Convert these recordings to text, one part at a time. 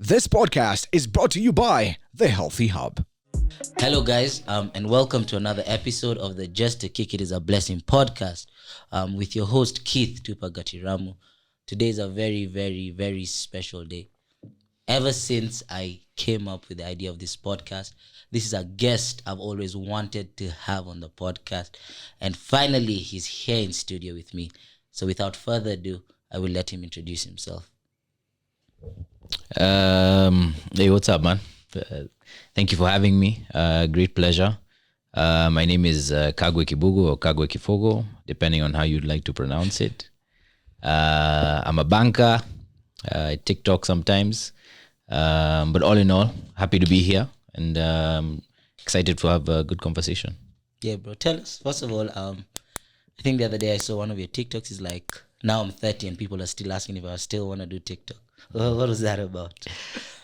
This podcast is brought to you by The Healthy Hub. Hello guys, and welcome to another episode of the Just to Kick It is a Blessing podcast with your host Keith Tupac Gatiramu. Today is a very, very, very special day. Ever since I came up with the idea of this podcast, this is a guest I've always wanted to have on the podcast, and finally he's here in studio with me. So without further ado, I will let him introduce himself. Hey, what's up, man? Thank you for having me. Great pleasure. My name is Kagwe Kibugu or Kagwe Kibugu, depending on how you'd like to pronounce it. I'm a banker. I TikTok sometimes. But all in all, happy to be here and excited to have a good conversation. Yeah, bro. Tell us, first of all, I think the other day I saw one of your TikToks is like, now I'm 30 and people are still asking if I still want to do TikTok. What was that about?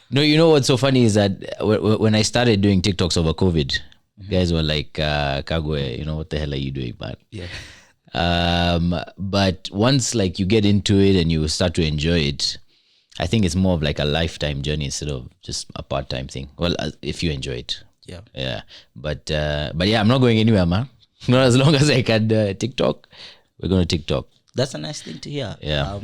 No, you know what's so funny is that when I started doing TikToks over COVID, guys were like, Kagwe, what the hell are you doing, man? Yeah. But once like you get into it and you start to enjoy it, I think it's more of like a lifetime journey instead of just a part-time thing. Well, if you enjoy it. Yeah. But yeah, I'm not going anywhere, man. Not as long as I can TikTok, we're going to TikTok. That's a nice thing to hear. Yeah.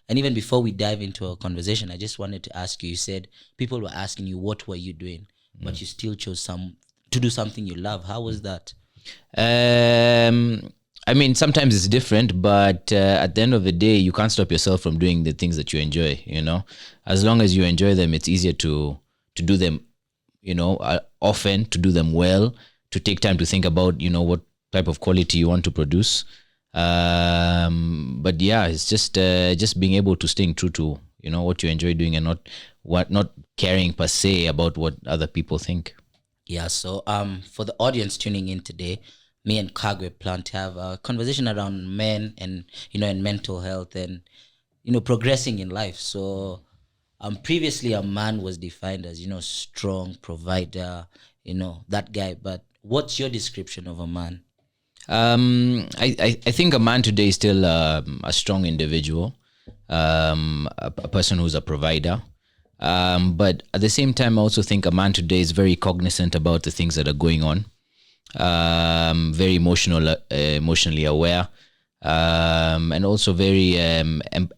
And even before we dive into our conversation, I just wanted to ask you said people were asking you, what were you doing? But you still chose to do something you love. How was that? I mean, sometimes it's different, but at the end of the day, you can't stop yourself from doing the things that you enjoy, As long as you enjoy them, it's easier to do them, often, to do them well, to take time to think about, what type of quality you want to produce. But yeah, it's just being able to stay true to, what you enjoy doing and not caring per se about what other people think. Yeah, so for the audience tuning in today, me and Kagwe plan to have a conversation around men and and mental health and progressing in life. So previously a man was defined as strong provider, that guy. But what's your description of a man? I think a man today is still a strong individual, a person who's a provider. But at the same time, I also think a man today is very cognizant about the things that are going on. Very emotionally aware, and also very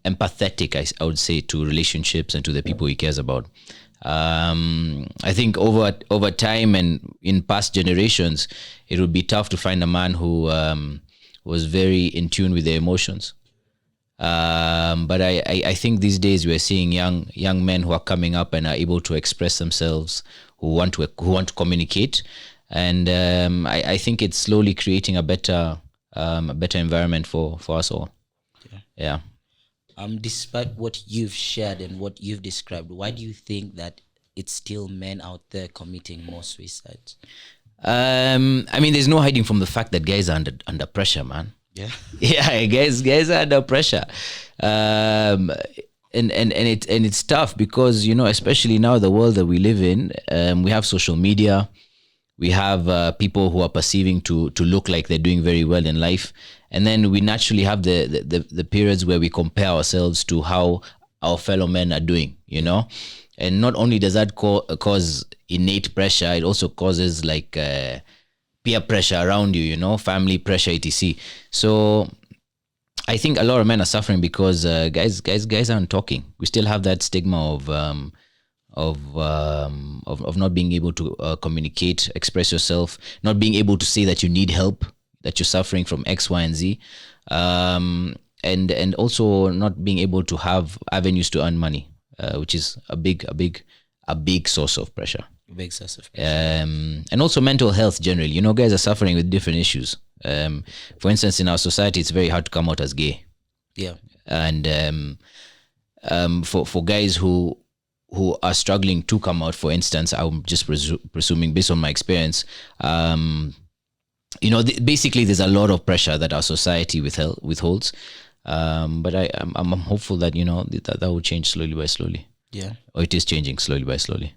empathetic, I would say, to relationships and to the people he cares about. I think over time and in past generations, it would be tough to find a man who was very in tune with their emotions. But I think these days we're seeing young men who are coming up and are able to express themselves, who want to communicate. And I think it's slowly creating a better environment for us all. Yeah. Despite what you've shared and what you've described, why do you think that it's still men out there committing more suicides? I mean, there's no hiding from the fact that guys are under pressure, man. Yeah. Yeah, guys are under pressure. And it's tough because, especially now the world that we live in, we have social media. We have people who are perceiving to look like they're doing very well in life. And then we naturally have the periods where we compare ourselves to how our fellow men are doing, And not only does that cause innate pressure, it also causes like peer pressure around you, family pressure, etc. So I think a lot of men are suffering because guys aren't talking. We still have that stigma of not being able to communicate, express yourself, not being able to say that you need help, that you're suffering from X, Y, and Z, and also not being able to have avenues to earn money, which is a big source of pressure. Big source of pressure. And also mental health generally. Guys are suffering with different issues. For instance, in our society, it's very hard to come out as gay. Yeah. And for guys who are struggling to come out, for instance, I'm just presuming based on my experience, basically there's a lot of pressure that our society withholds. But I'm hopeful that, that will change slowly by slowly. Yeah. Or it is changing slowly by slowly.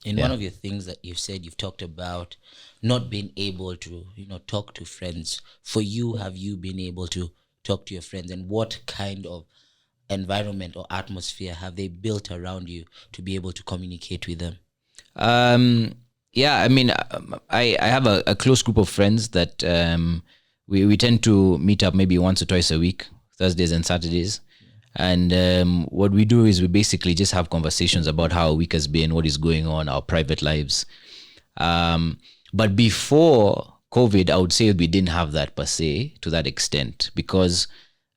In one of your things that you've said, you've talked about not being able to, talk to friends. For you, have you been able to talk to your friends? And what kind of environment or atmosphere have they built around you to be able to communicate with them? Yeah, I mean, I have a close group of friends that we tend to meet up maybe once or twice a week, Thursdays and Saturdays. And what we do is we basically just have conversations about how our week has been, what is going on, our private lives. But before COVID, I would say we didn't have that per se to that extent, because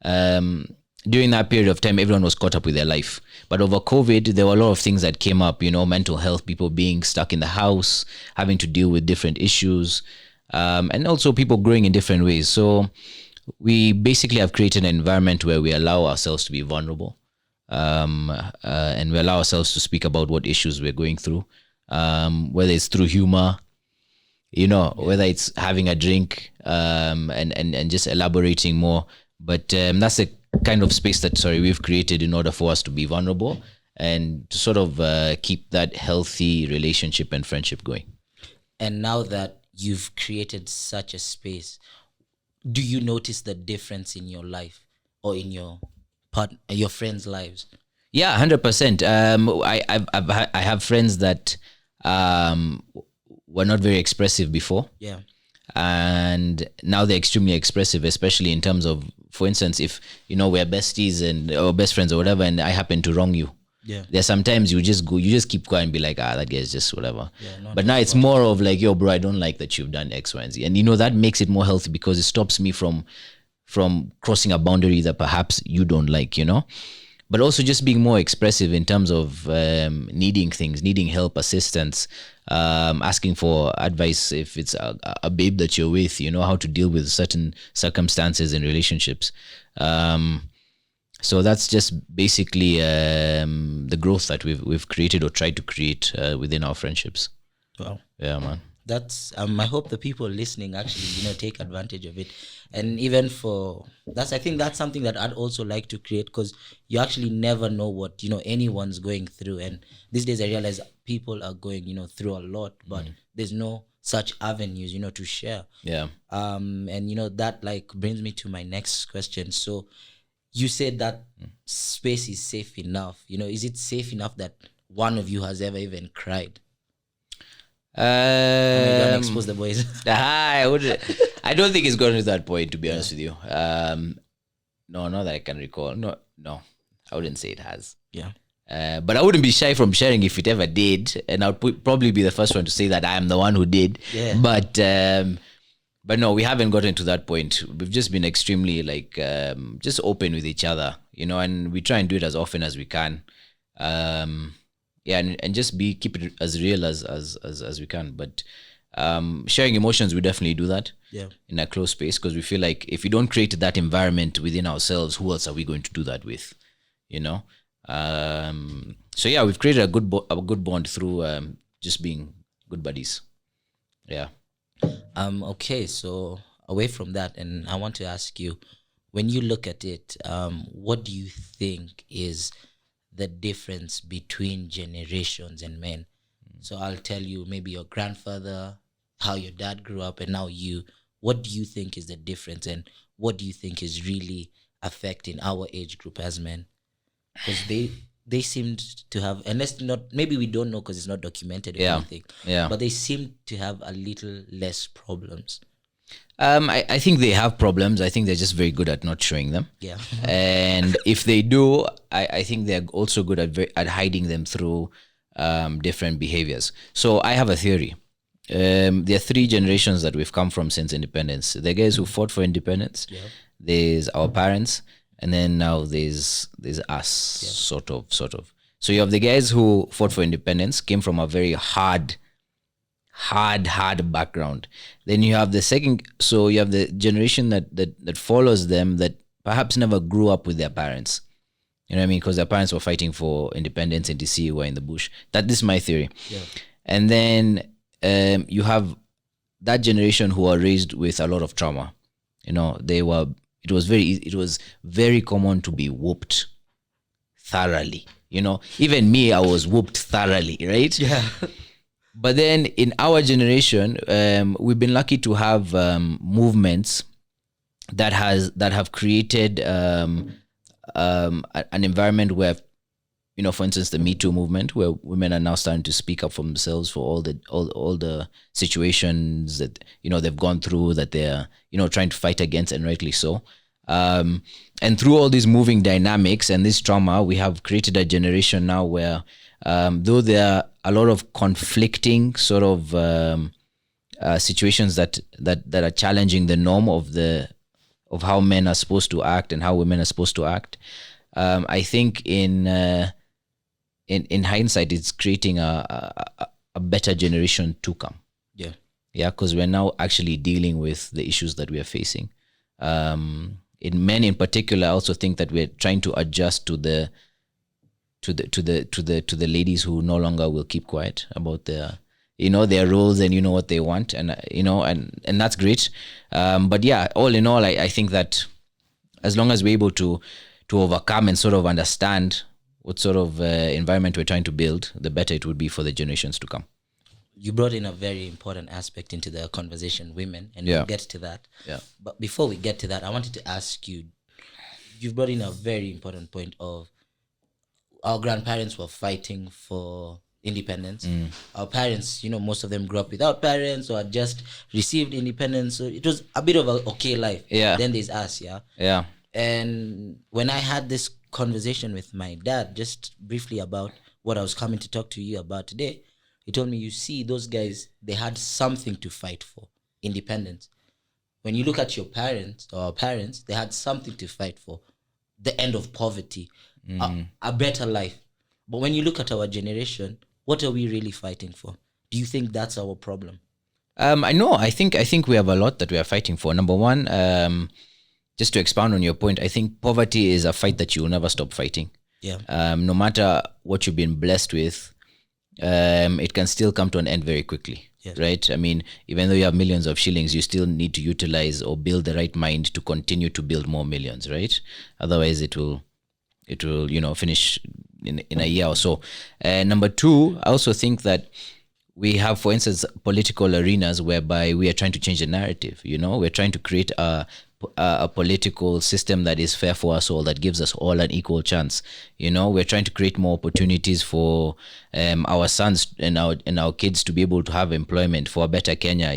during that period of time, everyone was caught up with their life. But over COVID, there were a lot of things that came up, mental health, people being stuck in the house, having to deal with different issues, and also people growing in different ways. So we basically have created an environment where we allow ourselves to be vulnerable, and we allow ourselves to speak about what issues we're going through, whether it's through humor, whether it's having a drink, and just elaborating more. But that's the kind of space that we've created in order for us to be vulnerable and to sort of keep that healthy relationship and friendship going. And now that you've created such a space, do you notice the difference in your life or in your friends' lives? Yeah, 100%. I have friends that were not very expressive before. Yeah. And now they're extremely expressive, especially in terms of, for instance, if we're besties or best friends or whatever, and I happen to wrong you. Yeah. There's sometimes you just keep quiet and be like, that guy's just whatever. Yeah, but now it's more of like, yo, bro, I don't like that you've done X, Y, and Z. And that makes it more healthy because it stops me from crossing a boundary that perhaps you don't like, But also just being more expressive in terms of needing things, needing help, assistance, asking for advice if it's a babe that you're with, how to deal with certain circumstances in relationships. So that's just basically the growth that we've created or tried to create within our friendships. Wow. Yeah, man. That's I hope the people listening actually take advantage of it, and even I think that's something that I'd also like to create, because you actually never know what anyone's going through, and these days I realize people are going through a lot, but there's no such avenues to share. Yeah. And that brings me to my next question. So you said that space is safe enough. Is it safe enough that one of you has ever even cried? Don't expose the boys. I don't think it's gotten to that point, to be honest with you. No, not that I can recall. No, I wouldn't say it has. Yeah. But I wouldn't be shy from sharing if it ever did, and I would probably be the first one to say that I am the one who did. Yeah. But no, we haven't gotten to that point. We've just been extremely just open with each other, and we try and do it as often as we can. And just keep it as real as we can. But sharing emotions, we definitely do that. Yeah. In a close space, because we feel like if we don't create that environment within ourselves, who else are we going to do that with? So yeah, we've created a good bond through just being good buddies. Yeah. Okay, so away from that, and I want to ask you, when you look at it, what do you think is the difference between generations and men? So I'll tell you, maybe your grandfather, how your dad grew up, and now you. What do you think is the difference, and what do you think is really affecting our age group as men? Because they seemed to have, unless not, maybe we don't know because it's not documented or anything. Yeah. But they seem to have a little less problems. I think they have problems. I think they're just very good at not showing them. Yeah. And if they do, I think they're also good at hiding them through different behaviors. So I have a theory. There are three generations that we've come from since independence. The guys who fought for independence, there's our parents, and then now there's us, sort of. So you have the guys who fought for independence, came from a very hard background. Then you have the second, so you have the generation that follows them that perhaps never grew up with their parents. You know what I mean? Because their parents were fighting for independence in DC or in the bush. This is my theory. Yeah. And then you have that generation who are raised with a lot of trauma. It was very common to be whooped thoroughly. Even me, I was whooped thoroughly, right? Yeah. But then in our generation, we've been lucky to have movements that have created an environment where, for instance, the Me Too movement, where women are now starting to speak up for themselves for all the situations that they've gone through, that they're trying to fight against, and rightly so. And through all these moving dynamics and this trauma, we have created a generation now where, though there are a lot of conflicting sort of situations that are challenging the norm of how men are supposed to act and how women are supposed to act, I think in hindsight, it's creating a better generation to come. Yeah, because we're now actually dealing with the issues that we are facing. In men in particular, I also think that we're trying to adjust to the ladies who no longer will keep quiet about their roles and what they want, and and that's great. But yeah, all in all, I think that as long as we're able to overcome and sort of understand what sort of environment we're trying to build, the better it would be for the generations to come. You brought in a very important aspect into the conversation, women, and we'll get to that. Yeah. But before we get to that, I wanted to ask you, you've brought in a very important point of our grandparents were fighting for independence. Our parents, most of them grew up without parents or had just received independence. So it was a bit of a okay life. Yeah. Then there's us, Yeah. And when I had this conversation with my dad, just briefly about what I was coming to talk to you about today, he told me, you see, those guys, they had something to fight for, independence. When you look at your parents or our parents, they had something to fight for, the end of poverty, a better life. But when you look at our generation, what are we really fighting for? Do you think that's our problem? I know. I think we have a lot that we are fighting for. Number one, just to expand on your point, I think poverty is a fight that you will never stop fighting. Yeah. No matter what you've been blessed with, it can still come to an end very quickly. Yes. Right? I mean, even though you have millions of shillings, you still need to utilize or build the right mind to continue to build more millions, right? Otherwise, it will finish in a year or so. Number two, I also think that we have, for instance, political arenas whereby we are trying to change the narrative. We're trying to create a political system that is fair for us all, that gives us all an equal chance. We're trying to create more opportunities for our sons and our kids to be able to have employment for a better Kenya.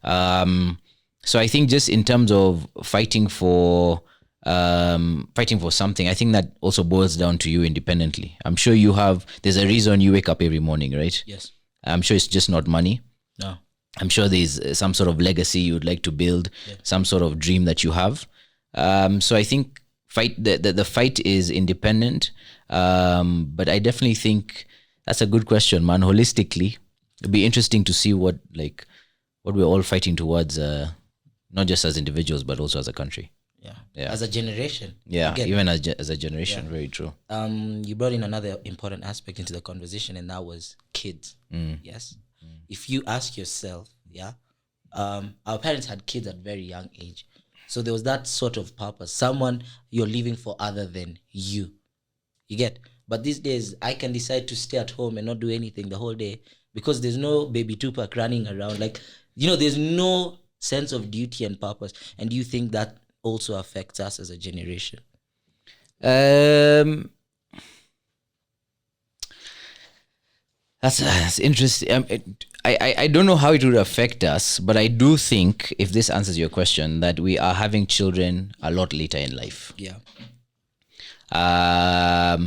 So I think just in terms of fighting for something, I think that also boils down to you independently. I'm sure there's a reason you wake up every morning, right? Yes. I'm sure it's just not money. No. I'm sure there's some sort of legacy you'd like to build, some sort of dream that you have. So I think the fight is independent. But I definitely think that's a good question, man. Holistically, it'd be interesting to see what we're all fighting towards, not just as individuals, but also as a country. Yeah. As a generation. Yeah, even as a generation. Yeah. Very true. You brought in another important aspect into the conversation, and that was kids. Yes. If you ask yourself, our parents had kids at very young age. So there was that sort of purpose. Someone you're living for other than you. You get? But these days, I can decide to stay at home and not do anything the whole day because there's no baby Tupac running around. There's no sense of duty and purpose. And do you think that also affects us as a generation? That's interesting. I don't know how it would affect us, but I do think, if this answers your question, that we are having children a lot later in life. Yeah. At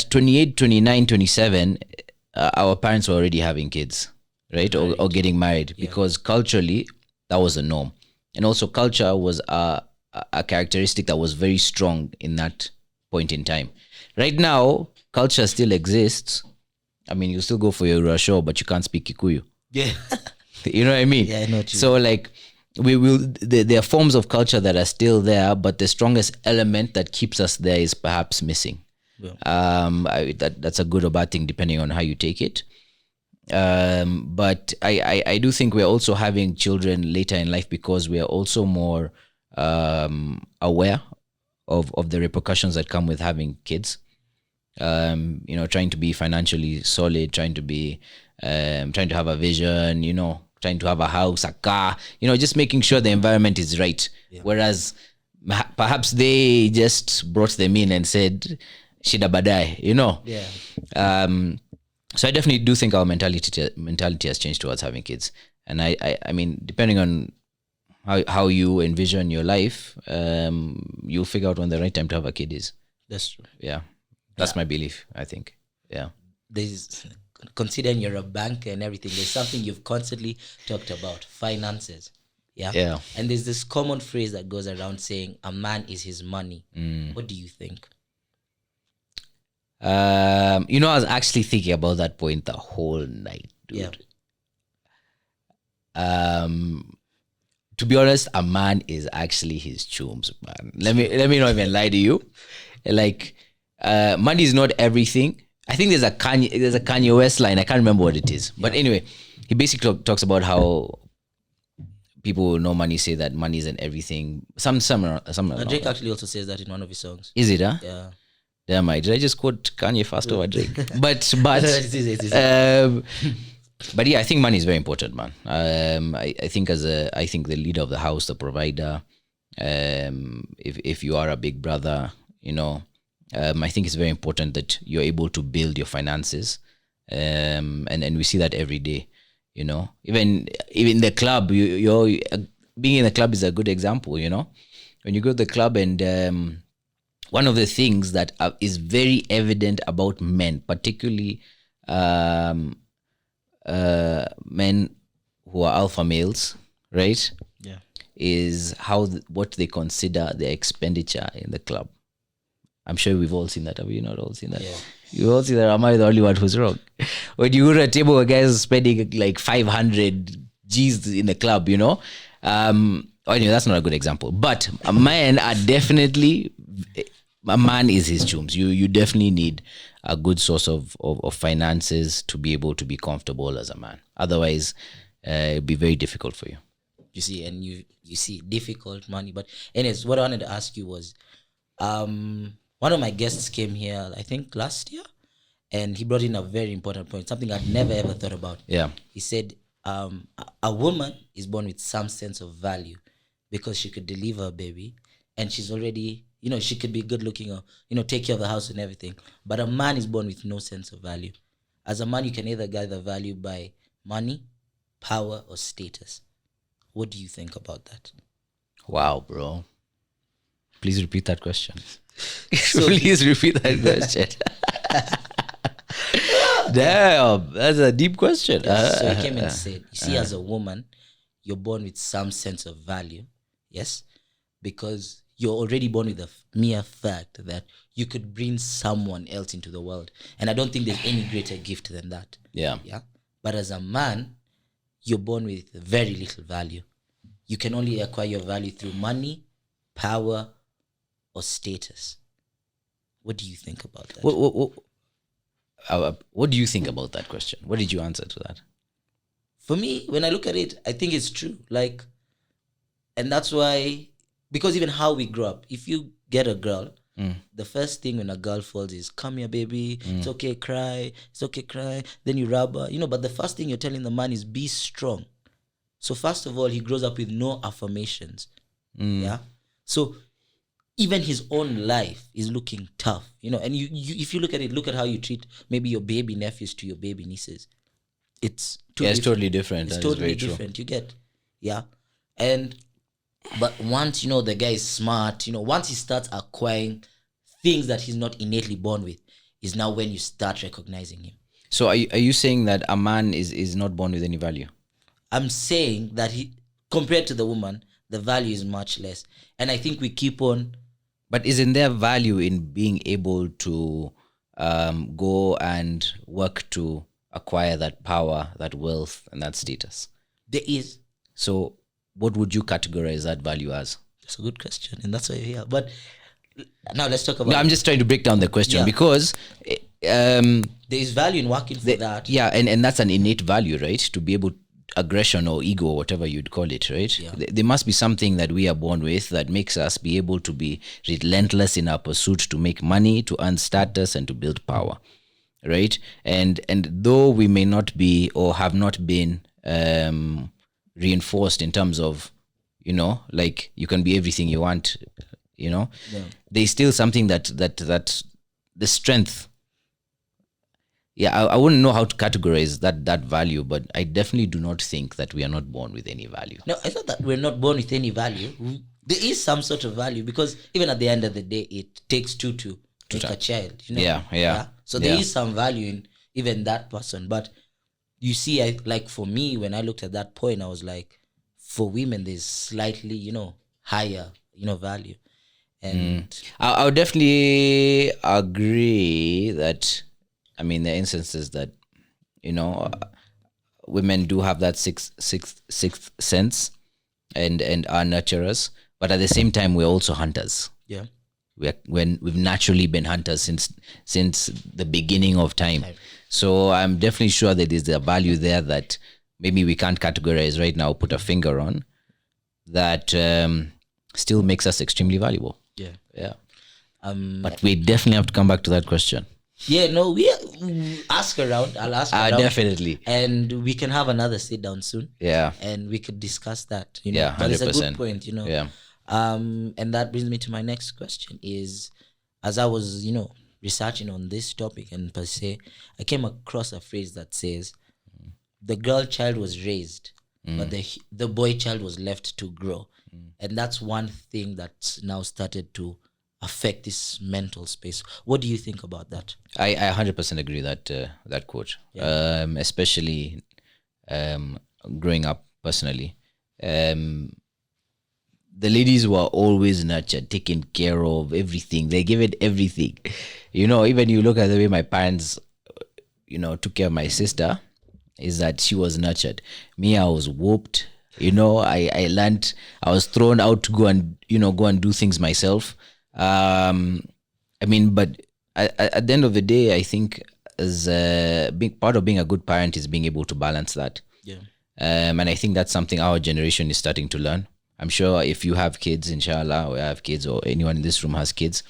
28, 29, 27, our parents were already having kids, right? Or getting married, because culturally, that was the norm. And also culture was a characteristic that was very strong in that point in time. Right now, culture still exists. I mean, you still go for your show, but you can't speak Kikuyu. Yeah. You know what I mean? Yeah, I know what you So there are forms of culture that are still there, but the strongest element that keeps us there is perhaps missing. Yeah. That's a good or bad thing depending on how you take it. But I do think we're also having children later in life because we are also more aware of the repercussions that come with having kids. Trying to be financially solid, trying to have a vision, trying to have a house, a car, just making sure the environment is right. Yeah. Whereas perhaps they just brought them in and said, "Shida badai," Yeah. So I definitely do think our mentality has changed towards having kids, and I mean, depending on how you envision your life, you'll figure out when the right time to have a kid is. That's true. Yeah, that's my belief. I think. Yeah. There's, considering you're a banker and everything, there's something you've constantly talked about: finances. Yeah. Yeah. And there's this common phrase that goes around saying a man is his money. What do you think? I was actually thinking about that point the whole night, dude. Yeah. To be honest, a man is actually his chums, man. Let me not even lie to you. Like, money is not everything. I think there's a Kanye West line. I can't remember what it is, but anyway, he basically talks about how people who know money say that money isn't everything. Some Drake actually also says that in one of his songs. Is it? Huh? Yeah. Damn, did I just quote Kanye fast over Drake? But but yeah, I think money is very important, man. I think the leader of the house, the provider, if you are a big brother, I think it's very important that you're able to build your finances, and we see that every day. Even the club, you're being in the club is a good example. When you go to the club, and one of the things that is very evident about men, particularly men who are alpha males, right? Yeah. Is what they consider their expenditure in the club. I'm sure we've all seen that. Have you not all seen that? Yeah. You all see that. Am I the only one who's wrong? When you go to a table where guys are spending like 500 G's in the club, anyway, that's not a good example. But a man is his chums. You definitely need a good source of finances to be able to be comfortable as a man. Otherwise, it'd be very difficult for you. You see, and you see difficult money. But anyways, what I wanted to ask you was, one of my guests came here, I think last year, and he brought in a very important point, something I'd never ever thought about. Yeah. He said, a woman is born with some sense of value because she could deliver a baby, and she's already, she could be good looking or, take care of the house and everything. But a man is born with no sense of value. As a man, you can either gather value by money, power, or status. What do you think about that? Wow, bro. Please repeat that question. Please repeat that question. Damn, that's a deep question. So he came and said, you see, as a woman, you're born with some sense of value, yes? Because you're already born with the mere fact that you could bring someone else into the world. And I don't think there's any greater gift than that. Yeah. But as a man, you're born with very little value. You can only acquire your value through money, power, or status. What do you think about that? What do you think about that question? What did you answer to that? For me, when I look at it, I think it's true. And that's why, because even how we grow up, if you get a girl, the first thing when a girl falls is, come here, baby, it's okay, cry, then you rub her, but the first thing you're telling the man is be strong. So first of all, he grows up with no affirmations. Yeah. So even his own life is looking tough, and you if you look at it, look at how you treat maybe your baby nephews to your baby nieces. It's totally different. It's totally different. True. You get, yeah. But once, the guy is smart, once he starts acquiring things that he's not innately born with, is now when you start recognizing him. So are you saying that a man is not born with any value? I'm saying that compared to the woman, the value is much less. And I think we keep on. But isn't there value in being able to go and work to acquire that power, that wealth, and that status? There is. So what would you categorize that value as? That's a good question, and that's why you're here. But now let's talk about... No, I'm just trying to break down the question because... there is value in working for that. Yeah, and that's an innate value, right? To be able... aggression or ego, or whatever you'd call it, right? Yeah. There must be something that we are born with that makes us be able to be relentless in our pursuit to make money, to earn status, and to build power, right? And though we may not be or have not been reinforced in terms of, you can be everything you want, Yeah. There's still something that the strength. Yeah, I wouldn't know how to categorize that value, but I definitely do not think that we are not born with any value. No, it's not that we're not born with any value. There is some sort of value, because even at the end of the day, it takes two to make a child. Yeah. So there is some value in even that person. But you see, like for me, when I looked at that point, I was like, for women, there's slightly, higher, value. And I would definitely agree that, I mean, there are instances that, women do have that sixth sense and are nurturers, but at the same time, we're also hunters. Yeah. We've naturally been hunters since the beginning of time. So I'm definitely sure that there's a value there that maybe we can't categorize right now, put a finger on, that still makes us extremely valuable. Yeah. But we definitely have to come back to that question. Yeah, no, we ask around. I'll ask around. Definitely. And we can have another sit down soon. Yeah. And we could discuss that. Yeah, 100%. But it's a good point, Yeah. And that brings me to my next question is, as I was, researching on this topic and per se, I came across a phrase that says, the girl child was raised, but the boy child was left to grow. And that's one thing that's now started to affect this mental space. What do you think about that? I 100% agree that quote. Yeah. Especially growing up personally. The ladies were always nurtured, taken care of, everything. They give it everything. Even you look at the way my parents, took care of my sister, is that she was nurtured. Me, I was whooped. I learned, I was thrown out to go and do things myself. But at the end of the day, I think as a big part of being a good parent is being able to balance that. Yeah. And I think that's something our generation is starting to learn. I'm sure if you have kids, inshallah, or have kids, or anyone in this room has kids,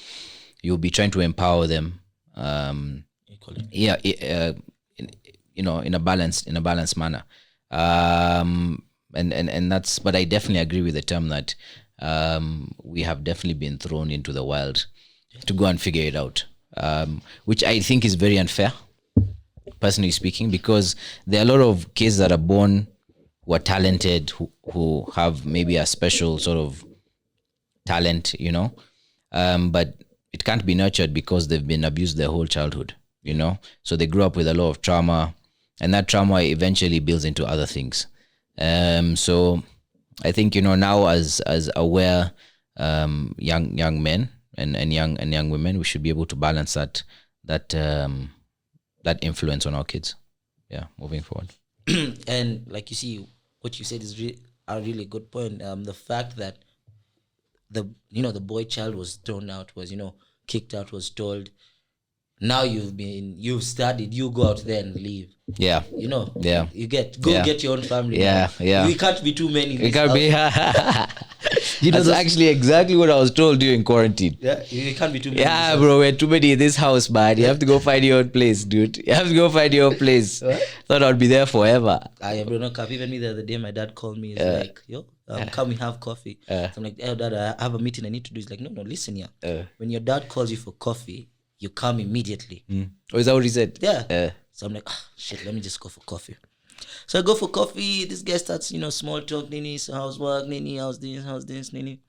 you'll be trying to empower them. Equally. Yeah. In a balanced manner. And that's, but I definitely agree with the term that we have definitely been thrown into the wild to go and figure it out, which I think is very unfair, personally speaking, because there are a lot of kids that are born who are talented, who have maybe a special sort of talent, but it can't be nurtured because they've been abused their whole childhood, so they grew up with a lot of trauma, and that trauma eventually builds into other things. So I think, now as aware young men and young women, we should be able to balance that influence on our kids. Yeah, moving forward. And like you see, what you said is a really good point. The fact that the boy child was thrown out, was kicked out, was told, now you've studied, you go out there and leave. Yeah. Yeah. You get your own family. Yeah. Now. Yeah. We can't be too many. We can't be. That's actually exactly what I was told during quarantine. Yeah. You can't be too many. Yeah, bro, we're too many in this house, man. You have to go find your own place, dude. You have to go find your own place. Thought I'd be there forever. Bro, no cap. Even me the other day, my dad called me. He's like, yo, come we have coffee. So I'm like, hey, dad, I have a meeting I need to do. He's like, no, listen here. When your dad calls you for coffee, you come immediately. Oh, is that what he said? Yeah. So I'm like, shit, let me just go for coffee. So I go for coffee. This guy starts, small talk, Nini, so how's work, Nini, how's this, Nini.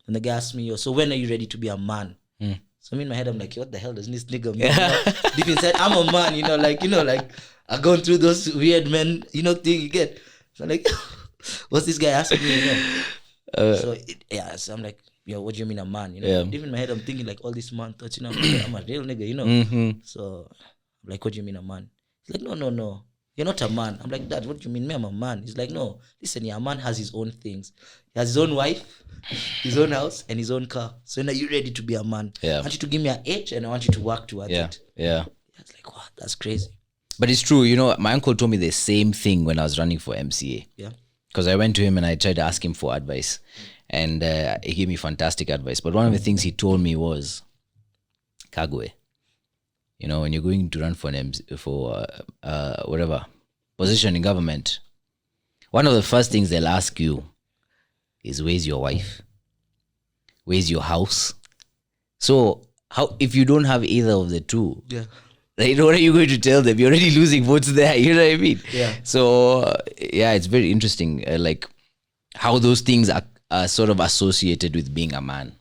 And the guy asks me, yo, so when are you ready to be a man? So in my head, I'm like, what the hell does this nigga mean? Deep inside, I'm a man, like I've gone through those weird men, thing you get. So I'm like, what's this guy asking me? So I'm like, yo, what do you mean a man? Deep in my head, I'm thinking like all this man thoughts, I'm a real nigga, So I'm like, what do you mean a man? He's like, no, you're not a man. I'm like, Dad, what do you mean? Me, I'm a man. He's like, no, listen, a man has his own things. He has his own wife, his own house, and his own car. So now you're ready to be a man. I want you to give me an age, and I want you to work towards it. Yeah. I was like, what? That's crazy. But it's true, my uncle told me the same thing when I was running for MCA. Yeah. Because I went to him and I tried to ask him for advice. And he gave me fantastic advice. But one of the things he told me was, Kagwe, when you're going to run for whatever position in government, one of the first things they'll ask you is, where's your wife? where's your house? So how if you don't have either of the two, right, what are you going to tell them? You're already losing votes there. You know what I mean? Yeah. So it's very interesting, like how those things are sort of associated with being a man.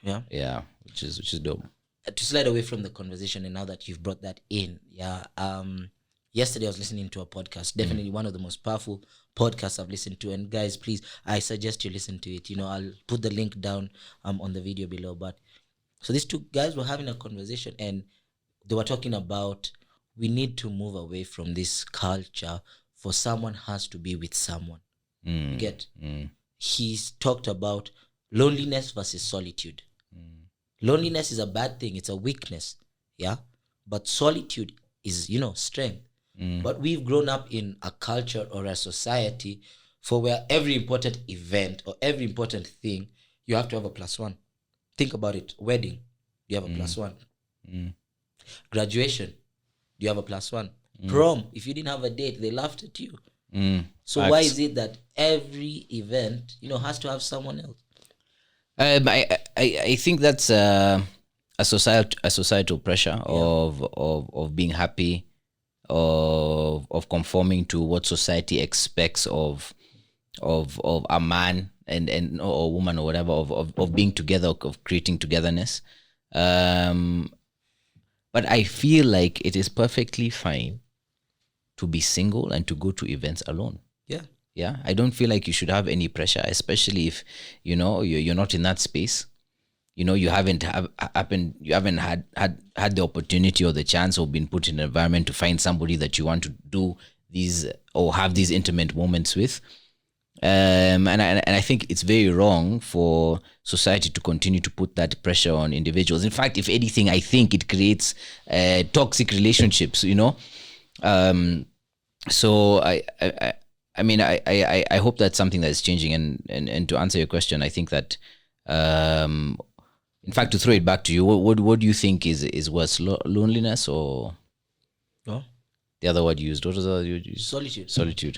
Yeah. Which is dope. To slide away from the conversation, and now that you've brought that in, yesterday I was listening to a podcast, definitely one of the most powerful podcasts I've listened to. And guys, please, I suggest you listen to it. I'll put the link down on the video below. But so these two guys were having a conversation, and they were talking about we need to move away from this culture for someone has to be with someone. You get? He's talked about loneliness versus solitude. Loneliness is a bad thing. It's a weakness. Yeah. But solitude is, strength. But we've grown up in a culture or a society for where every important event or every important thing, you have to have a +1. Think about it. Wedding, you have a +1. Graduation, you have a +1. Prom, if you didn't have a date, they laughed at you. So why is it that every event, has to have someone else? I think that's a societal pressure of being happy, of conforming to what society expects of a man and or a woman or whatever, of being together, of creating togetherness. But I feel like it is perfectly fine to be single and to go to events alone. Yeah, I don't feel like you should have any pressure, especially if you're not in that space. You haven't had the opportunity or the chance or been put in an environment to find somebody that you want to do these or have these intimate moments with. And I think it's very wrong for society to continue to put that pressure on individuals. In fact, if anything, I think it creates toxic relationships. So I mean, I hope that's something that is changing. And to answer your question, I think that, in fact, to throw it back to you, what do you think is worse, loneliness or the other word used? What was the other word used? Solitude.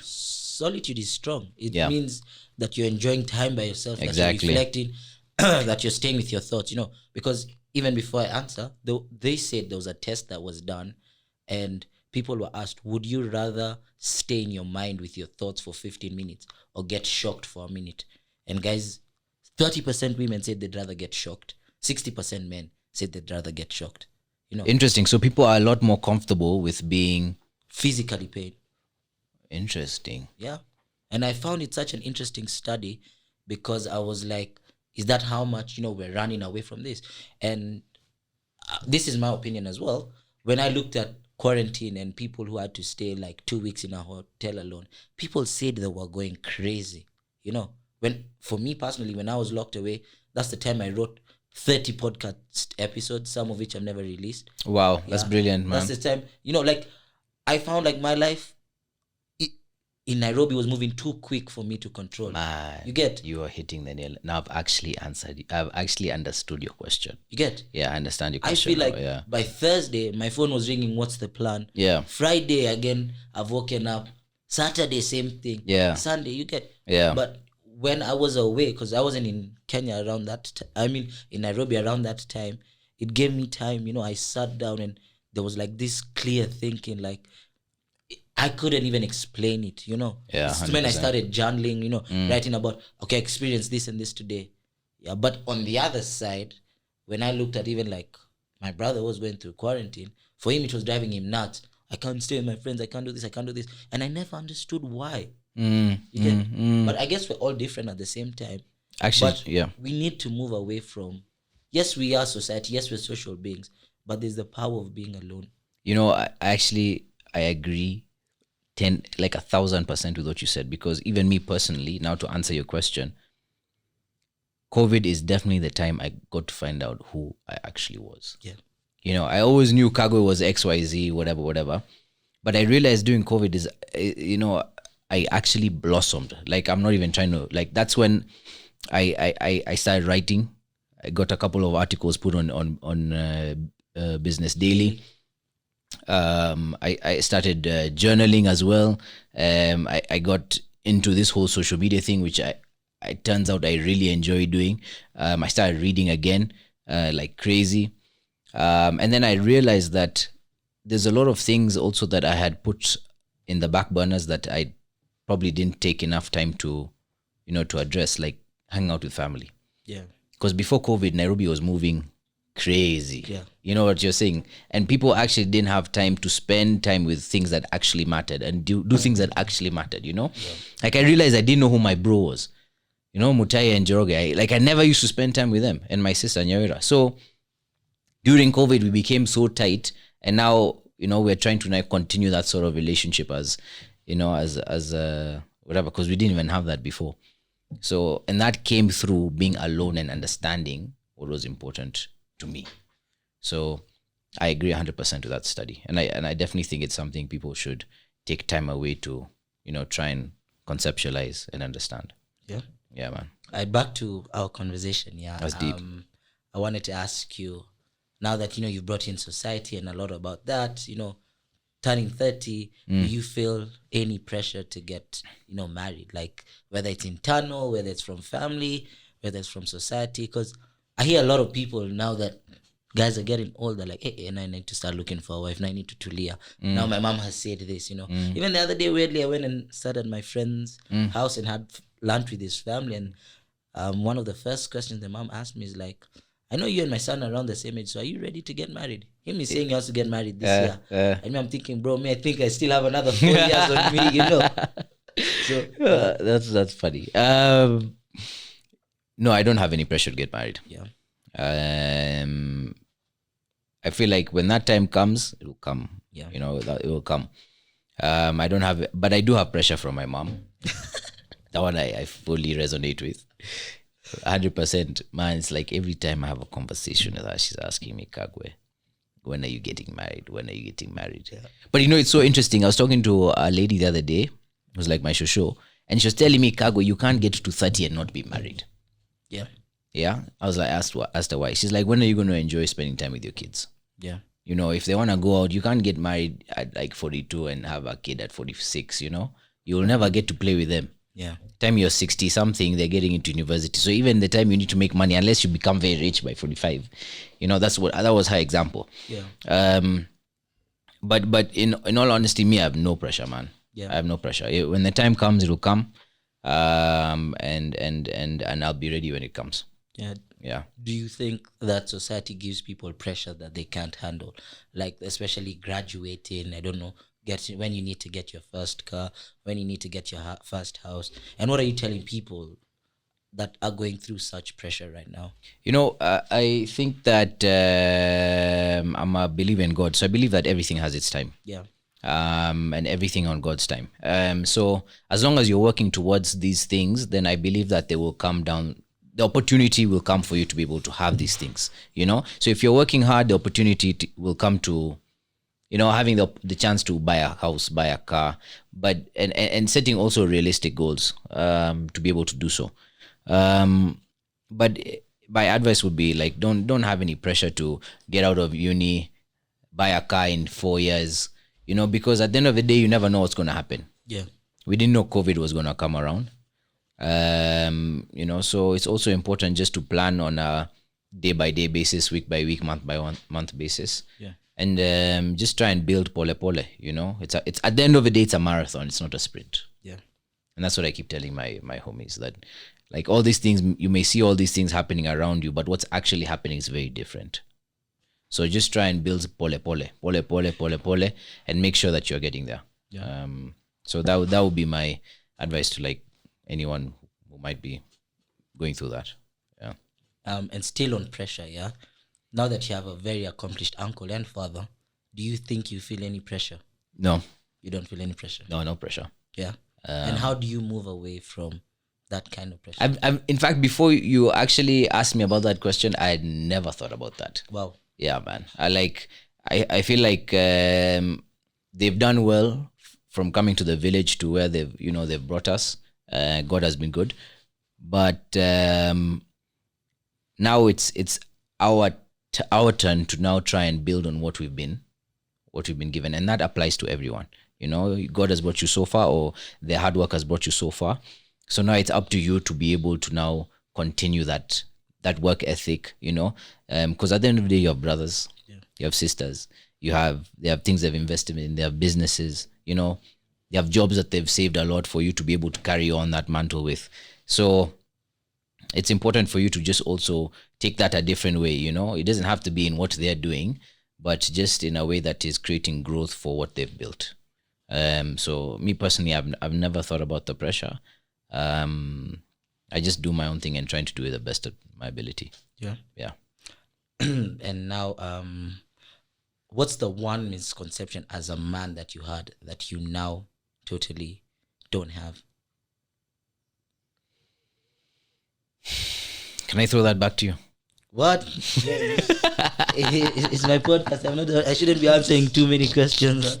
Solitude is strong. It Yeah. means that you're enjoying time by yourself, Exactly. that you're reflecting, that you're staying with your thoughts, because even before I answer, they said there was a test that was done and people were asked, would you rather stay in your mind with your thoughts for 15 minutes or get shocked for a minute? And guys, 30% women said they'd rather get shocked. 60% men said they'd rather get shocked. Interesting. So people are a lot more comfortable with being physically pain. Interesting. Yeah. And I found it such an interesting study because I was like, is that how much, we're running away from this? And this is my opinion as well. When I looked at quarantine and people who had to stay like 2 weeks in a hotel alone, people said they were going crazy. When for me personally, when I was locked away, that's the time I wrote 30 podcast episodes, some of which I've never released. Wow, that's brilliant, man. That's the time, I found like my life in Nairobi was moving too quick for me to control. Man, you get? You are hitting the nail. Now I've actually answered. I've actually understood your question. You get? Yeah, I understand your question. I feel like by Thursday, my phone was ringing, what's the plan? Yeah. Friday, again, I've woken up. Saturday, same thing. Yeah. Sunday, you get? Yeah. But when I was away, because I wasn't in Kenya around that in Nairobi around that time, it gave me time, I sat down and there was like this clear thinking, like, I couldn't even explain it, Yeah, It's when I started journaling, writing about, okay, I experienced this and this today. Yeah, but on the other side, when I looked at even like my brother was going through quarantine, for him it was driving him nuts. I can't stay with my friends, I can't do this. And I never understood why. You get? But I guess we're all different at the same time. Actually, but yeah. We need to move away from, yes, we are society, yes, we're social beings, but there's the power of being alone. I agree 1,000% with what you said, because even me personally, now to answer your question, COVID is definitely the time I got to find out who I actually was. Yeah. I always knew Kagwe was XYZ, whatever. But I realized during COVID is, I actually blossomed. Like, I'm not even trying to, like, that's when I started writing. I got a couple of articles put on Business Daily. I started journaling as well. I got into this whole social media thing, which it turns out I really enjoy doing. I started reading again, like crazy. And then I realized that there's a lot of things also that I had put in the back burners that I probably didn't take enough time to, to address, like hanging out with family. Yeah. Because before COVID, Nairobi was moving crazy. Yeah. You know what you're saying? And people actually didn't have time to spend time with things that actually mattered and do things that actually mattered, Yeah. Like I realized I didn't know who my bro was. Mutai and Joroge. I never used to spend time with them, and my sister Nyawira. So during COVID, we became so tight, and now, we're trying to now continue that sort of relationship as whatever, because we didn't even have that before. So, and that came through being alone and understanding what was important to me. So I agree 100% with that study. And I definitely think it's something people should take time away to, try and conceptualize and understand. Yeah. Yeah, man. Back to our conversation. Yeah. That's deep. I wanted to ask you, now that, you've brought in society and a lot about that, turning 30, do you feel any pressure to get, married? Like whether it's internal, whether it's from family, whether it's from society? Because I hear a lot of people now that guys are getting older, like, hey, and I need to start looking for a wife, and I need to tulia. Now my mom has said this, Even the other day, weirdly, I went and sat at my friend's house and had lunch with his family, and one of the first questions the mom asked me is like, I know you and my son are around the same age, so are you ready to get married? Him is saying he wants to get married this year. And I'm thinking, bro, I think I still have another 4 years on me, So that's funny. No, I don't have any pressure to get married. Yeah. I feel like when that time comes, it will come. Yeah. It will come. I don't have, but I do have pressure from my mom. That one I fully resonate with. 100%. Man, it's like every time I have a conversation with her, she's asking me, Kagwe, when are you getting married? When are you getting married? Yeah. But it's so interesting. I was talking to a lady the other day, it was like my shosho, and she was telling me, Kagwe, you can't get to 30 and not be married. Yeah. Yeah. I was like, asked her why. She's like, when are you going to enjoy spending time with your kids? Yeah. If they want to go out, you can't get married at like 42 and have a kid at 46, You'll never get to play with them. Yeah. Time you're 60 something, they're getting into university. So even the time you need to make money, unless you become very rich by 45, that was her example. Yeah. But in all honesty, me, I have no pressure, man. Yeah. I have no pressure. When the time comes, it will come. And I'll be ready when it comes. Yeah. Yeah. Do you think that society gives people pressure that they can't handle? Like especially graduating, I don't know, when you need to get your first car, when you need to get your first house. And what are you telling people that are going through such pressure right now? I think that I'm a believer in God. So I believe that everything has its time. Yeah. And everything on God's time. So as long as you're working towards these things, then I believe that they will come down. The opportunity will come for you to be able to have these things, So if you're working hard, the opportunity will come to, having the chance to buy a house, buy a car, but and setting also realistic goals to be able to do so. But my advice would be like, don't have any pressure to get out of uni, buy a car in 4 years, because at the end of the day, you never know what's going to happen. Yeah. We didn't know COVID was going to come around. So it's also important just to plan on a day-by-day basis, week-by-week, month-by-month basis. Yeah. And just try and build pole. It's at the end of the day, it's a marathon. It's not a sprint. Yeah. And that's what I keep telling my homies, that like all these things, you may see all these things happening around you, but what's actually happening is very different. So just try and build pole, and make sure that you're getting there. Yeah. So that would be my advice to like anyone who might be going through that. Yeah. And still on pressure, yeah. Now that you have a very accomplished uncle and father, do you think you feel any pressure? No. You don't feel any pressure? No pressure. Yeah. And how do you move away from that kind of pressure? I'm in fact, before you actually asked me about that question, I had never thought about that. Wow. Yeah, man. I feel like they've done well from coming to the village to where they've brought us. God has been good, but now it's our turn to now try and build on what we've been given, and that applies to everyone. God has brought you so far, or the hard work has brought you so far. So now it's up to you to be able to now continue that work ethic, because at the end of the day, you have brothers, you have sisters, they have things they've invested in, they have businesses, they have jobs that they've saved a lot for you to be able to carry on that mantle with. So it's important for you to just also take that a different way, It doesn't have to be in what they're doing, but just in a way that is creating growth for what they've built. So me personally, I've never thought about the pressure. I just do my own thing and trying to do it the best of my ability. Yeah. And now, what's the one misconception as a man that you had that you now totally don't have? Can I throw that back to you? What? It's my podcast. I shouldn't be answering too many questions.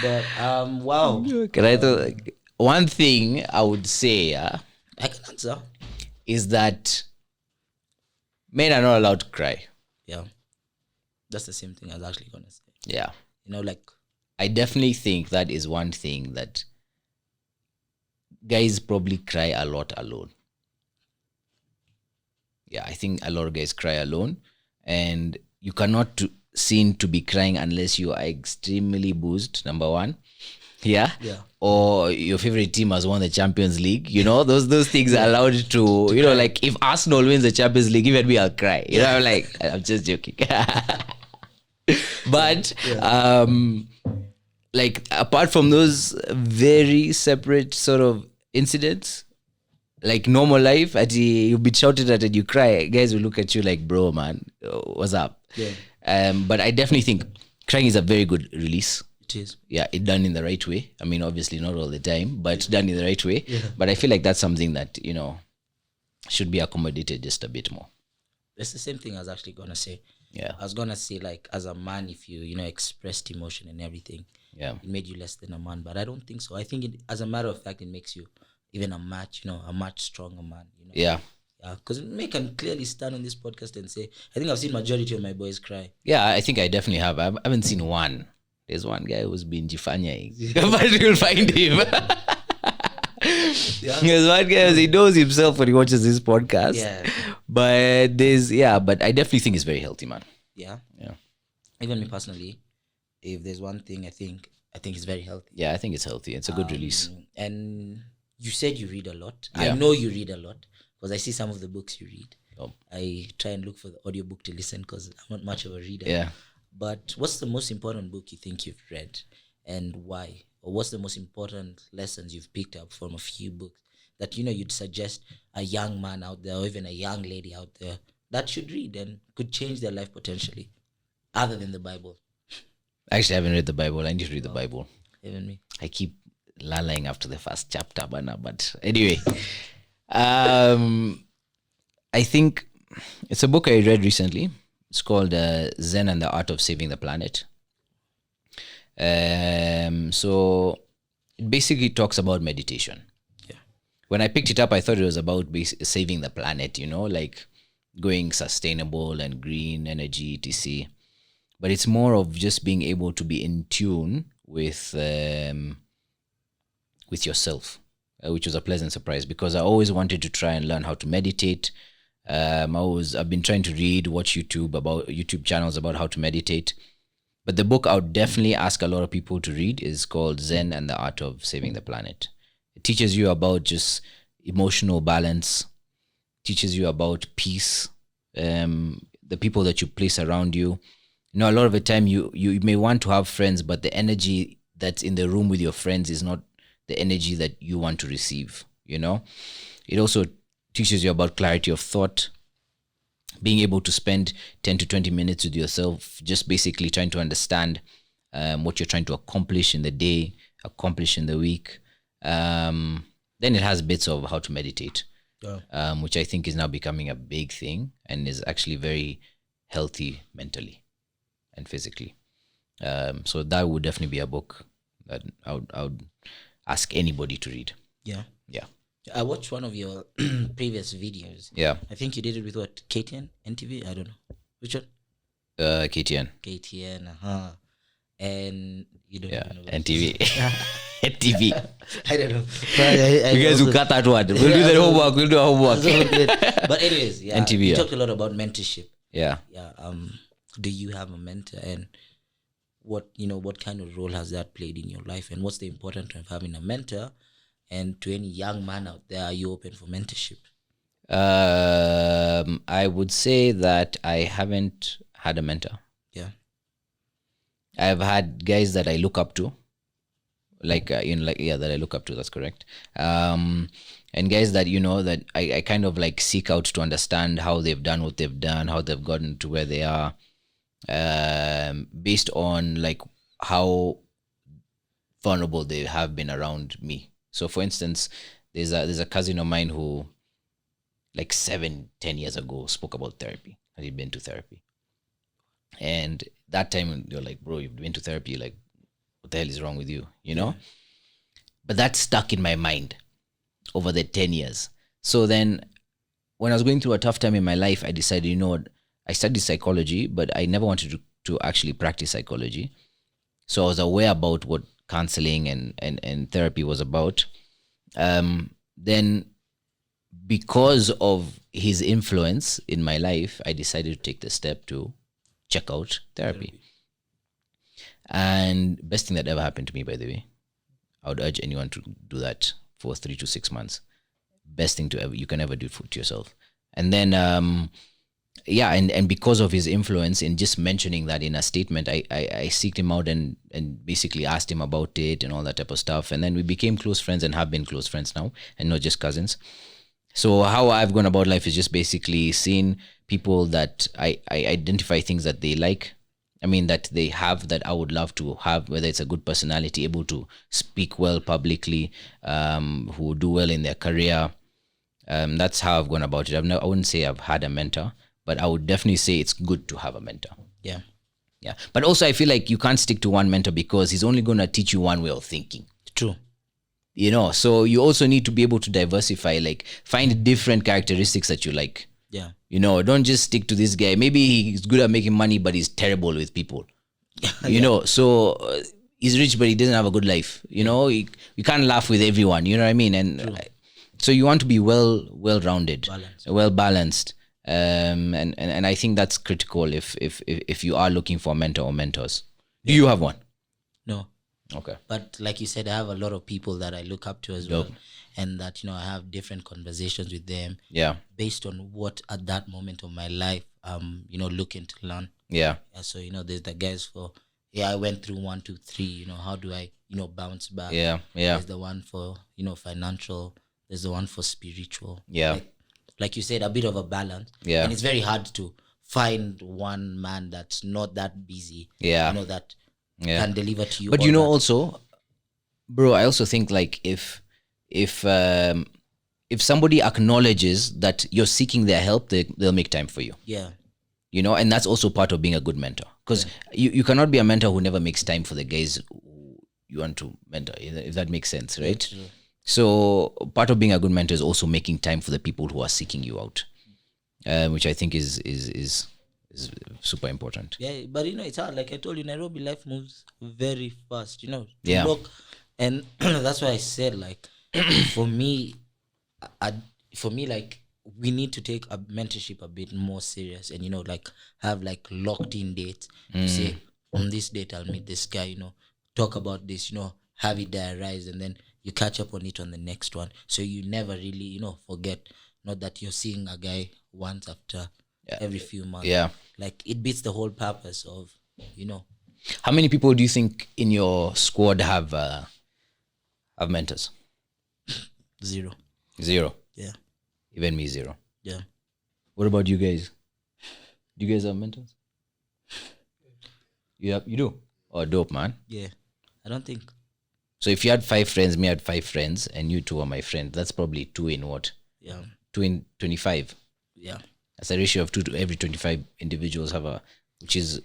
But wow. Can I throw one thing I would say? I can answer. Is that men are not allowed to cry. Yeah. That's the same thing I was actually going to say. Yeah. I definitely think that is one thing that guys probably cry a lot alone. Yeah, I think a lot of guys cry alone. And you cannot seem to be crying unless you are extremely boozed, number one. Yeah. Or your favorite team has won the Champions League. Those things are allowed to, like if Arsenal wins the Champions League, even me, I'll cry. I'm just joking. But like apart from those very separate sort of incidents, like normal life, you'll be shouted at and you cry, guys will look at you like, bro, man, what's up? Yeah. But I definitely think crying is a very good release. It is. Yeah, it done in the right way. I mean, obviously not all the time, but done in the right way. Yeah. But I feel like that's something that, should be accommodated just a bit more. It's the same thing I was actually going to say. Yeah. I was going to say, like, as a man, if you, expressed emotion and everything, it made you less than a man. But I don't think so. I think, as a matter of fact, it makes you even a much stronger man. Yeah. Yeah, because me can clearly stand on this podcast and say, I think I've seen majority of my boys cry. Yeah, I think I definitely have. I haven't seen one. There's one guy who's been jifanyaing, but you'll find him. There's one guy, he knows himself when he watches this podcast. Yeah. But I definitely think it's very healthy, man. Yeah. Yeah. Even me personally, if there's one thing I think it's very healthy. Yeah, I think it's healthy. It's a good release. And you said you read a lot. Yeah. I know you read a lot because I see some of the books you read. Oh. I try and look for the audiobook to listen because I'm not much of a reader. Yeah. But what's the most important book you think you've read and why? Or what's the most important lessons you've picked up from a few books that, you'd suggest a young man out there or even a young lady out there that should read and could change their life potentially, other than the Bible? Actually, I haven't read the Bible. I need to read the Bible. Even me. I keep lallying after the first chapter, but anyway. I think it's a book I read recently. It's called Zen and the Art of Saving the Planet. So it basically talks about meditation. Yeah. When I picked it up, I thought it was about saving the planet, like going sustainable and green energy, etc. But it's more of just being able to be in tune with yourself, which was a pleasant surprise because I always wanted to try and learn how to meditate. I've been trying to watch YouTube channels about how to meditate. But the book I would definitely ask a lot of people to read is called Zen and the Art of Saving the Planet. It teaches you about just emotional balance, teaches you about peace, the people that you place around you. A lot of the time you may want to have friends, but the energy that's in the room with your friends is not the energy that you want to receive, It also teaches you about clarity of thought, being able to spend 10 to 20 minutes with yourself, just basically trying to understand what you're trying to accomplish in the day, accomplish in the week. Then it has bits of how to meditate, which I think is now becoming a big thing and is actually very healthy mentally and physically. So that would definitely be a book that I would ask anybody to read. Yeah. Yeah. I watched one of your previous videos. Yeah. I think you did it with what? KTN? NTV? I don't know. Which one? KTN. KTN, And you don't Yeah, even know what NTV. TV. I don't know. But You guys will cut that one. We'll do the homework. We'll do our homework. But anyways, yeah. NTV, You yeah. talked a lot about mentorship. Yeah. Yeah. Do you have a mentor, and what kind of role has that played in your life, and what's the importance of having a mentor? And to any young man out there, are you open for mentorship? I would say that I haven't had a mentor. Yeah. I've had guys that I look up to, that I look up to. That's correct. And guys that that I kind of like seek out to understand how they've done what they've done, how they've gotten to where they are, based on like how vulnerable they have been around me. So, for instance, there's a cousin of mine who, like 7-10 years ago, spoke about therapy. Had he been to therapy? And that time you're like, bro, you've been to therapy. Like, what the hell is wrong with you? But that stuck in my mind over the 10 years. So then when I was going through a tough time in my life, I decided, I studied psychology, but I never wanted to actually practice psychology. So I was aware about what counseling and therapy was about. Then because of his influence in my life, I decided to take the step to check out therapy. And best thing that ever happened to me, by the way. I would urge anyone to do that for 3 to 6 months. Best thing you can ever do to yourself. And then, and because of his influence, in just mentioning that in a statement, I seeked him out and basically asked him about it and all that type of stuff. And then we became close friends and have been close friends now, and not just cousins. So how I've gone about life is just basically seeing people that I identify things that they like. I mean, that they have that I would love to have, whether it's a good personality, able to speak well publicly, who do well in their career. That's how I've gone about it. I wouldn't say I've had a mentor, but I would definitely say it's good to have a mentor. Yeah. Yeah. But also I feel like you can't stick to one mentor because he's only going to teach you one way of thinking. True. So you also need to be able to diversify, like find different characteristics that you like. Yeah. Don't just stick to this guy. Maybe he's good at making money, but he's terrible with people. So he's rich, but he doesn't have a good life. You can't laugh with everyone. You know what I mean? And so you want to be well-rounded, well-balanced. And I think that's critical if you are looking for a mentor or mentors. Do you have one? No. Okay. But like you said, I have a lot of people that I look up to as well. And that, I have different conversations with them. Yeah. Based on what at that moment of my life, looking to learn. Yeah. So, there's the guys I went through 1, 2, 3, how do I, bounce back? Yeah. Yeah. There's the one for, financial. There's the one for spiritual. Yeah. Like you said, a bit of a balance. Yeah. And it's very hard to find one man that's not that busy. Yeah. That can deliver to you. But also, bro, I also think like if somebody acknowledges that you're seeking their help, they'll make time for you. Yeah. And that's also part of being a good mentor. Because you cannot be a mentor who never makes time for the guys who you want to mentor, if that makes sense, right? Yeah, so part of being a good mentor is also making time for the people who are seeking you out, which I think is super important. Yeah, but it's hard. Like I told you, Nairobi life moves very fast. Yeah. Look, and that's why I said like, for me, like we need to take a mentorship a bit more serious, and like have like locked in dates. To say on this date I'll meet this guy. Talk about this. Have it diarized, and then you catch up on it on the next one. So you never really forget. Not that you're seeing a guy once after every few months. Yeah. Like it beats the whole purpose of How many people do you think in your squad have mentors? 0. 0. Yeah. Even me 0. Yeah. What about you guys? Do you guys have mentors? You do? Oh, dope, man. Yeah. I don't think. So if you had 5 friends, me had 5 friends, and you 2 are my friends, that's probably 2 in what? Yeah. 2 in 25. Yeah. That's a ratio of 2 to every 25 individuals which is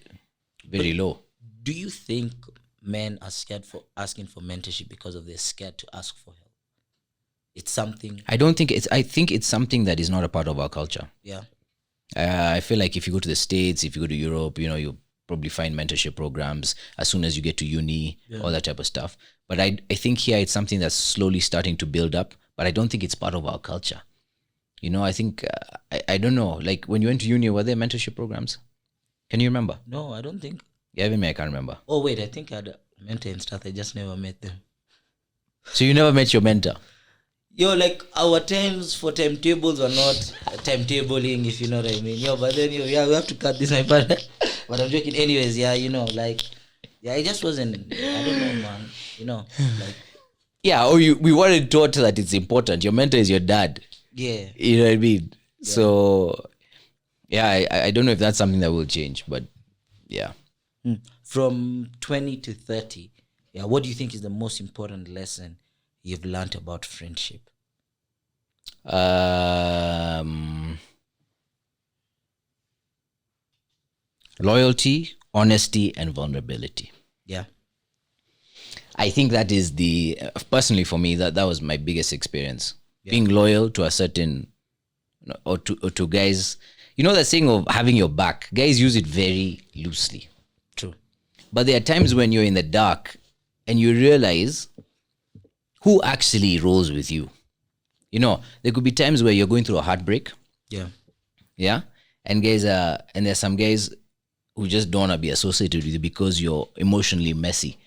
very low. Do you think men are scared for asking for mentorship because of they're scared to ask for help? It's something. I think it's something that is not a part of our culture. Yeah. I feel like if you go to the States, if you go to Europe, probably find mentorship programs as soon as you get to uni, all that type of stuff. But I think here it's something that's slowly starting to build up, but I don't think it's part of our culture. I think, I don't know, like when you went to uni, were there mentorship programs? Can you remember? No, I don't think. Yeah, even me, I can't remember. Oh, wait, I think I had a mentor and stuff. I just never met them. So you never met your mentor? Yo, like our times for timetables are not timetabling, if you know what I mean. Yo, but then we have to cut this, my partner. But I'm joking. Anyways, it just wasn't. I don't know, man. Like. Yeah, we weren't taught that it's important. Your mentor is your dad. Yeah. You know what I mean? Yeah. So, yeah, I don't know if that's something that will change, but yeah. From 20 to 30, what do you think is the most important lesson you've learned about friendship? Loyalty, honesty, and vulnerability. Yeah. I think that is personally for me, that was my biggest experience. Yeah. Being loyal to a certain, or to guys. You know that saying of having your back? Guys use it very loosely. True. But there are times when you're in the dark and you realize who actually rolls with you. There could be times where you're going through a heartbreak. Yeah. Yeah. And there's some guys who just don't want to be associated with you because you're emotionally messy.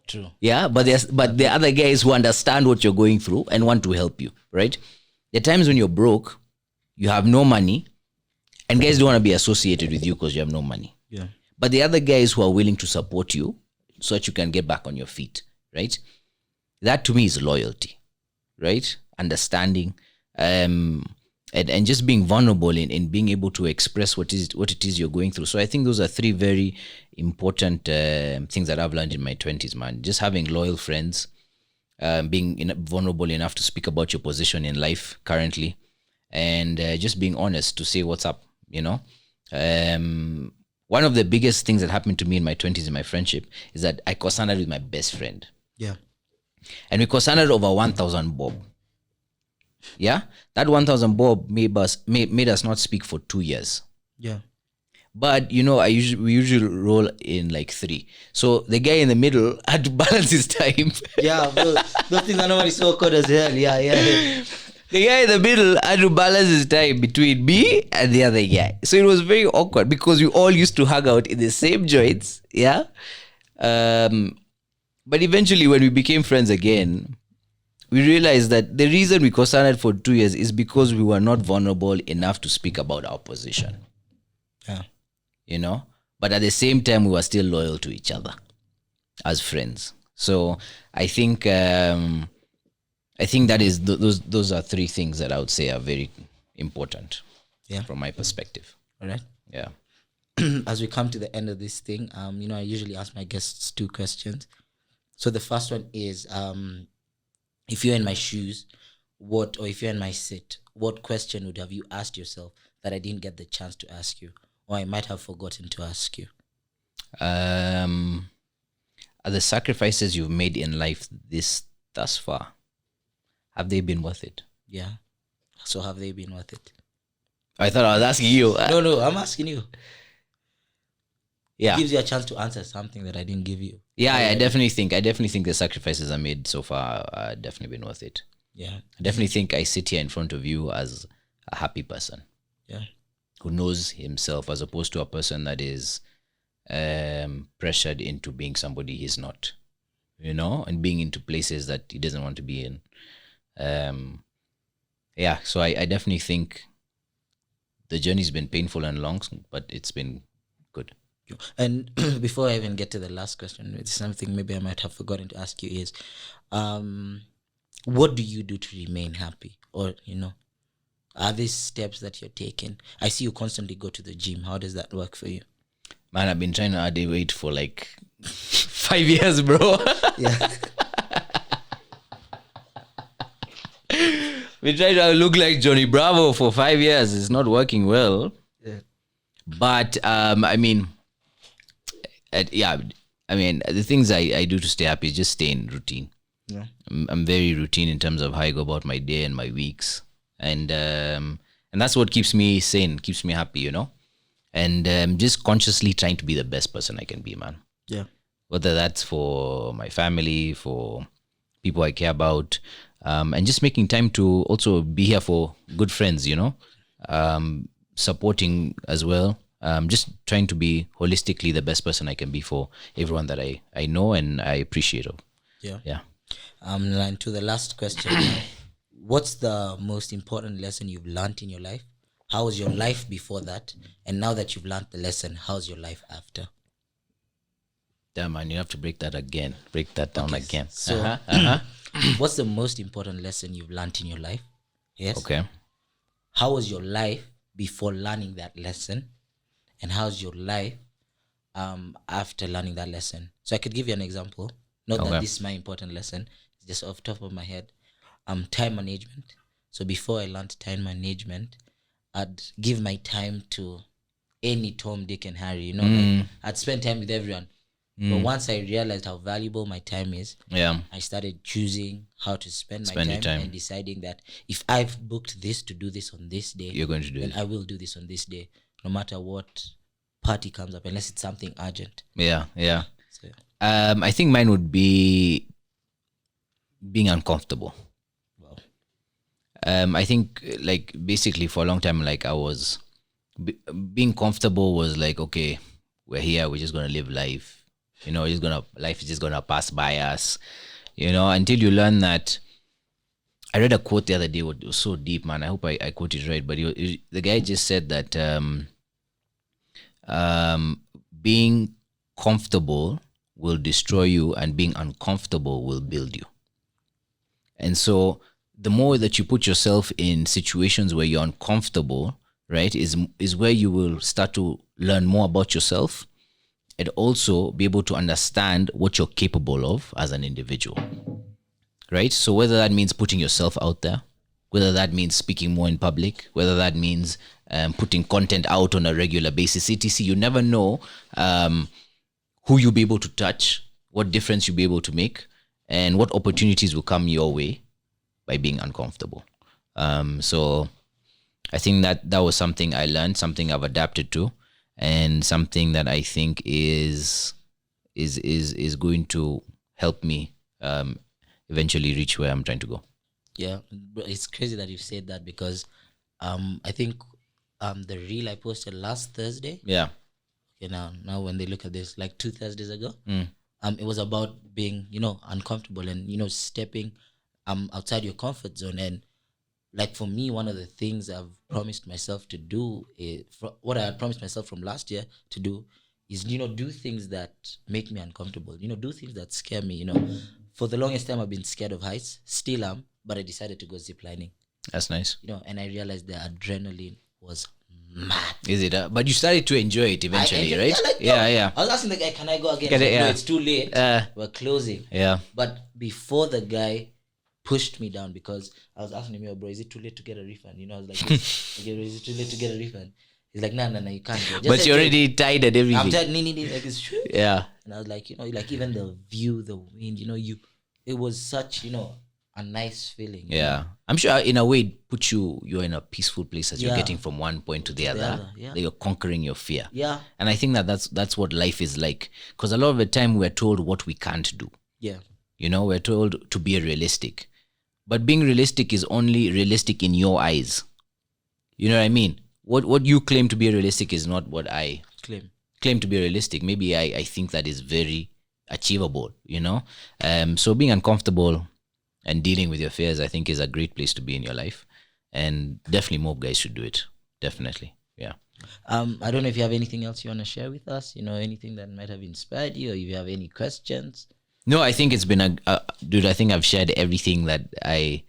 True. Yeah. But there are other guys who understand what you're going through and want to help you. Right. There are times when you're broke, you have no money, and guys don't want to be associated with you because you have no money. Yeah. But the other guys who are willing to support you so that you can get back on your feet. Right. That to me is loyalty. Right. Understanding, and just being vulnerable in being able to express what it is you're going through. So I think those are three very important things that I've learned in my 20s, man. Just having loyal friends, being vulnerable enough to speak about your position in life currently, and just being honest to say what's up. One of the biggest things that happened to me in my 20s in my friendship is that I co-standard with my best friend. Yeah. And we co-standard over 1,000 bob. Yeah, that 1,000 bob made us not speak for 2 years. Yeah, but we usually roll in like 3. So the guy in the middle had to balance his time. Yeah, those things are normally so awkward as hell. Yeah. The guy in the middle had to balance his time between me and the other guy. So it was very awkward because we all used to hang out in the same joints. Yeah, but eventually when we became friends again, we realized that the reason we co-standard for 2 years is because we were not vulnerable enough to speak about our position. Yeah. But at the same time, we were still loyal to each other as friends. So I think that is those are 3 things that I would say are very important. Yeah. From my perspective. All right. Yeah. As we come to the end of this thing, I usually ask my guests 2 questions. So the first one is, if you're in my shoes, or if you're in my seat, what question would have you asked yourself that I didn't get the chance to ask you, or I might have forgotten to ask you? Are the sacrifices you've made in life thus far, have they been worth it? Yeah. So have they been worth it? I thought I was asking you. No, I'm asking you. Yeah. It gives you a chance to answer something that I didn't give you. Yeah, I definitely think the sacrifices I made so far are definitely been worth it. Yeah. I definitely think I sit here in front of you as a happy person. Yeah. Who knows himself, as opposed to a person that is pressured into being somebody he's not, and being into places that he doesn't want to be in. So I definitely think the journey's been painful and long, but it's been good. And before I even get to the last question, it's something maybe I might have forgotten to ask you is, what do you do to remain happy? Or, are these steps that you're taking? I see you constantly go to the gym. How does that work for you? Man, I've been trying to add weight for like 5 years, bro. Yeah. We tried to look like Johnny Bravo for 5 years. It's not working well. Yeah. But, the things I do to stay happy is just stay in routine. Yeah. I'm very routine in terms of how I go about my day and my weeks. And that's what keeps me sane, keeps me happy, and just consciously trying to be the best person I can be, man. Yeah. Whether that's for my family, for people I care about, and just making time to also be here for good friends, supporting as well. Just trying to be holistically the best person I can be for everyone that I know and I appreciate. Yeah. And to the last question, what's the most important lesson you've learned in your life? How was your life before that? And now that you've learned the lesson, how's your life after? Damn, man, you have to break that down again. So, what's the most important lesson you've learned in your life? Yes. Okay. How was your life before learning that lesson? And how's your life after learning that lesson? So I could give you an example. Not that this is my important lesson. It's just off the top of my head. Time management. So before I learned time management, I'd give my time to any Tom, Dick, and Harry. Like I'd spend time with everyone. But once I realized how valuable my time is, I started choosing how to spend my time and deciding that if I've booked this to do this on this day, you're going to do it. I will do this on this day, no matter what party comes up, unless it's something urgent. Yeah. So, I think mine would be being uncomfortable. wow. I think like basically for a long time, like I was being comfortable was like, okay, we're here, we're just gonna live life. Life is just gonna pass by us, until you learn that. I read a quote the other day. It was so deep, man. I hope I quote it right. But the guy just said that being comfortable will destroy you, and being uncomfortable will build you. And so, the more that you put yourself in situations where you're uncomfortable, right, is where you will start to learn more about yourself, and also be able to understand what you're capable of as an individual, right? So whether that means putting yourself out there, whether that means speaking more in public, whether that means putting content out on a regular basis, etc. You never know who you'll be able to touch, what difference you'll be able to make, and what opportunities will come your way by being uncomfortable. So I think that was something I learned, something I've adapted to, and something that I think is going to help me eventually reach where I'm trying to go. Yeah, it's crazy that you've said that, because I think the reel I posted last Thursday. Yeah. Okay, now when they look at this, like 2 Thursdays ago, it was about being uncomfortable and stepping outside your comfort zone. And like for me, one of the things I've promised myself to do what I had promised myself from last year to do is do things that make me uncomfortable. Do things that scare me. For the longest time I've been scared of heights, still am, but I decided to go ziplining. That's nice. And I realized the adrenaline was mad. Is it? But you started to enjoy it eventually, right? Yeah. I was asking the guy, can I go again? No, it's too late. We're closing. Yeah. But before the guy pushed me down, because I was asking him, bro, is it too late to get a refund? I was like, okay, is it too late to get a refund? He's like, no, you can't go. But you're already tied at everything. I'm tied, like it's true. Yeah. And I was like, like even the view, the wind, it was such, a nice feeling. Yeah. I'm sure in a way it puts you're in a peaceful place as you're getting from one point to the other. Yeah. That you're conquering your fear. Yeah. And I think that's what life is like. Because a lot of the time we're told what we can't do. Yeah. We're told to be realistic. But being realistic is only realistic in your eyes. You know what I mean? What you claim to be realistic is not what I claim to be realistic. Maybe I think that is very achievable, So being uncomfortable and dealing with your fears, I think, is a great place to be in your life. And definitely more guys should do it. Definitely. Yeah. I don't know if you have anything else you want to share with us, anything that might have inspired you, or if you have any questions. No, I think it's been dude, I think I've shared everything that I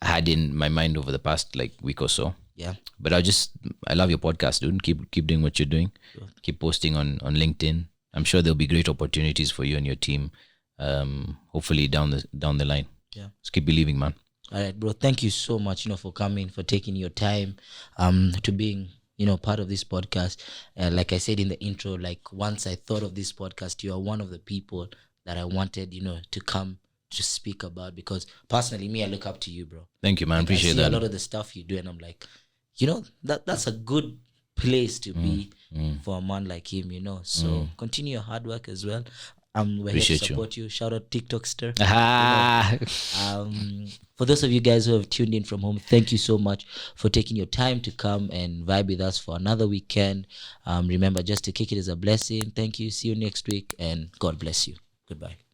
had in my mind over the past week or so. Yeah. But I love your podcast, dude. Keep doing what you're doing. Sure. Keep posting on LinkedIn. I'm sure there'll be great opportunities for you and your team. Hopefully down the line. Yeah. Just keep believing, man. All right, bro. Thank you so much, for coming, for taking your time, to being, part of this podcast. Like I said in the intro, once I thought of this podcast, you are one of the people that I wanted, to come to speak about, because personally, me, I look up to you, bro. Thank you, man. Appreciate that. I see a lot of the stuff you do, and I'm like, that's a good place to be for a man like him, you know. So continue your hard work as well. We're here to support you. Shout out TikTokster. For those of you guys who have tuned in from home, thank you so much for taking your time to come and vibe with us for another weekend. Remember, just to kick it is a blessing. Thank you. See you next week, and God bless you. Goodbye.